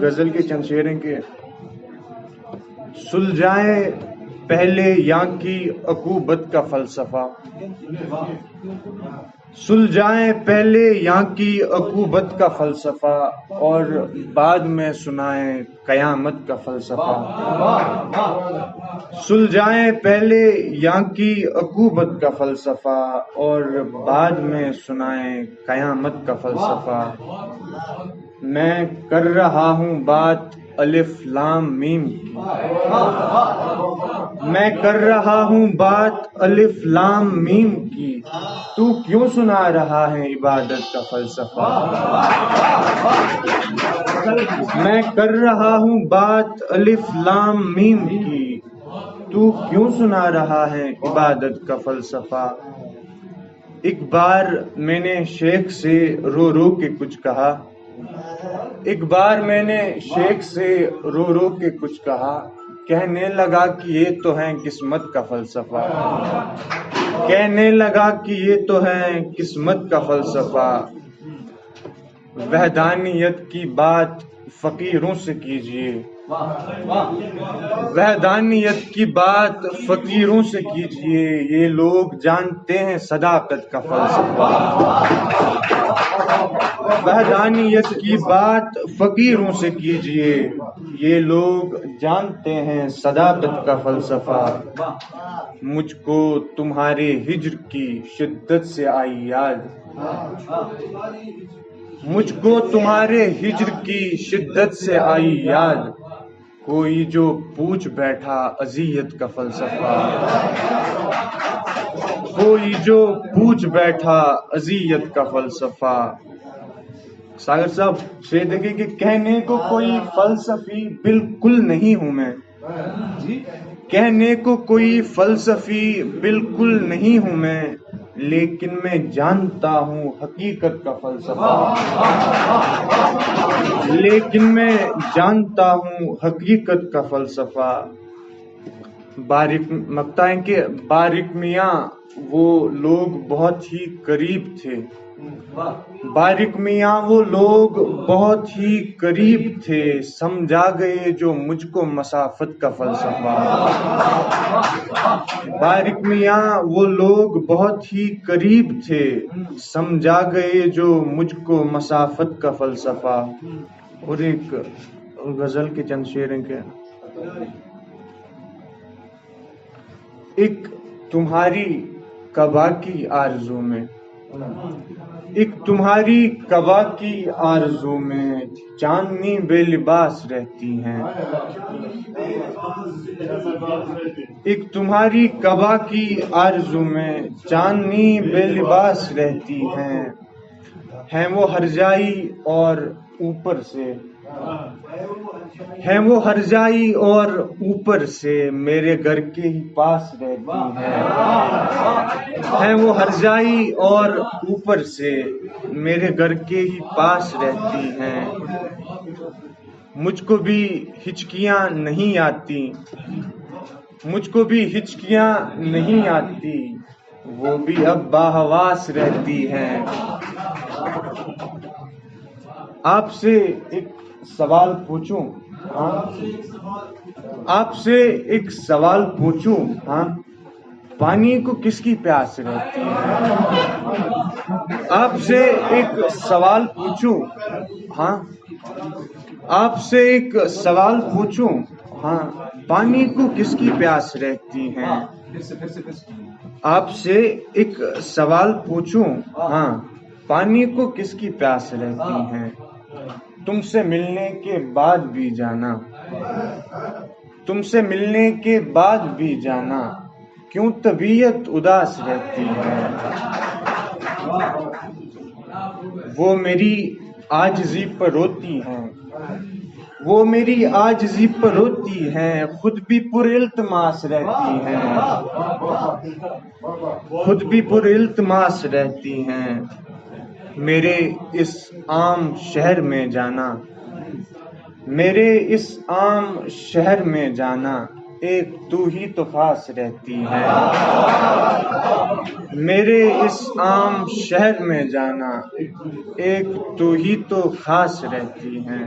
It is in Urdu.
غزل کے چند شعر ہیں کہ سلجھائیں پہلے یاں کی عقوبت کا فلسفہ، سلجھائیں پہلے یاں کی عقوبت کا فلسفہ اور بعد میں سنائیں قیامت کا فلسفہ، سلجھائیں پہلے یاں کی عقوبت کا فلسفہ اور بعد میں سنائیں قیامت کا فلسفہ۔ میں کر رہا ہوں بات الف لام میم کی، میں کر رہا ہوں بات الف لام میم کی، تو کیوں سنا رہا ہے عبادت کا فلسفہ؟ میں کر رہا ہوں بات الف لام میم کی، تو کیوں سنا رہا ہے عبادت کا فلسفہ؟ ایک بار میں نے شیخ سے رو رو کے کچھ کہا، ایک بار میں نے شیخ سے رو رو کے کچھ کہا، کہنے لگا کہ یہ تو ہے قسمت کا فلسفہ، کہنے لگا کہ یہ تو ہے قسمت کا فلسفہ۔ وحدانیت کی بات فقیروں سے کیجیے، وحدانیت کی بات فقیروں سے کیجیے، یہ لوگ جانتے ہیں صداقت کا فلسفہ۔ وحدانیت کی بات فقیروں سے کیجیے، یہ لوگ جانتے ہیں صداقت کا فلسفہ۔ مجھ کو تمہارے ہجر کی شدت سے آئی یاد، مجھ کو تمہارے ہجر کی شدت سے آئی یاد، کوئی جو پوچھ بیٹھا اذیت کا فلسفہ، کوئی جو پوچھ بیٹھا اذیت کا فلسفہ۔ ساگر صاحب شعر دیکھیں کہ کہنے کو کوئی فلسفی بالکل نہیں ہوں میں، کہنے کو کوئی فلسفی بالکل نہیں ہوں میں، لیکن میں جانتا ہوں حقیقت کا فلسفہ، لیکن میں جانتا ہوں حقیقت کا فلسفہ۔ مقطع ہے کہ بارک میاں وہ لوگ بہت ہی قریب تھے، بارک میاں وہ لوگ بہت ہی قریب تھے، سمجھا گئے جو مجھ کو مسافت کا فلسفہ، بارک میاں وہ لوگ بہت ہی قریب تھے، سمجھا گئے جو مجھ کو مسافت کا فلسفہ۔ اور ایک غزل کے چند شعر ہیں کہ ایک تمہاری قبا کی آرزو میں، ایک تمہاری قبا کی آرزو میں چاندنی بے لباس رہتی ہیں، ایک تمہاری قبا کی آرزو میں چاندنی بے لباس رہتی ہیں وہ ہر جائی اور اوپر سے، ہیں وہ ہر جائی اور اوپر سے میرے گھر کے ہی پاس رہتی ہیں وہ ہر جائی اور اوپر سے میرے گھر کے ہی پاس رہتی ہیں۔ مجھ کو بھی ہچکیاں نہیں آتی، مجھ کو بھی ہچکیاں نہیں آتی، وہ بھی اب باحواس رہتی ہیں۔ آپ سے ایک سوال پوچھوں، آپ سے ایک سوال پوچھوں، پانی کو کس کی پیاس رہتی ہے؟ آپ سے ایک سوال پوچھوں، آپ سے ایک سوال پوچھوں، پانی کو کس کی پیاس رہتی ہے؟ آپ سے ایک سوال پوچھوں، پانی کو کس کی پیاس رہتی ہے؟ تم سے ملنے کے بعد بھی جانا، تم سے ملنے کے بعد بھی جانا، کیوں طبیعت اداس رہتی ہے؟ وہ میری عاجزی پر روتی ہیں، وہ میری عاجزی پر روتی ہیں، خود بھی پر التماس رہتی ہیں، خود بھی پر التماس رہتی ہیں۔ میرے اس عام شہر میں جانا، میرے اس عام شہر میں جانا، ایک تو ہی تو خاص رہتی ہے، میرے اس عام شہر میں جانا، ایک تو ہی تو خاص رہتی ہے۔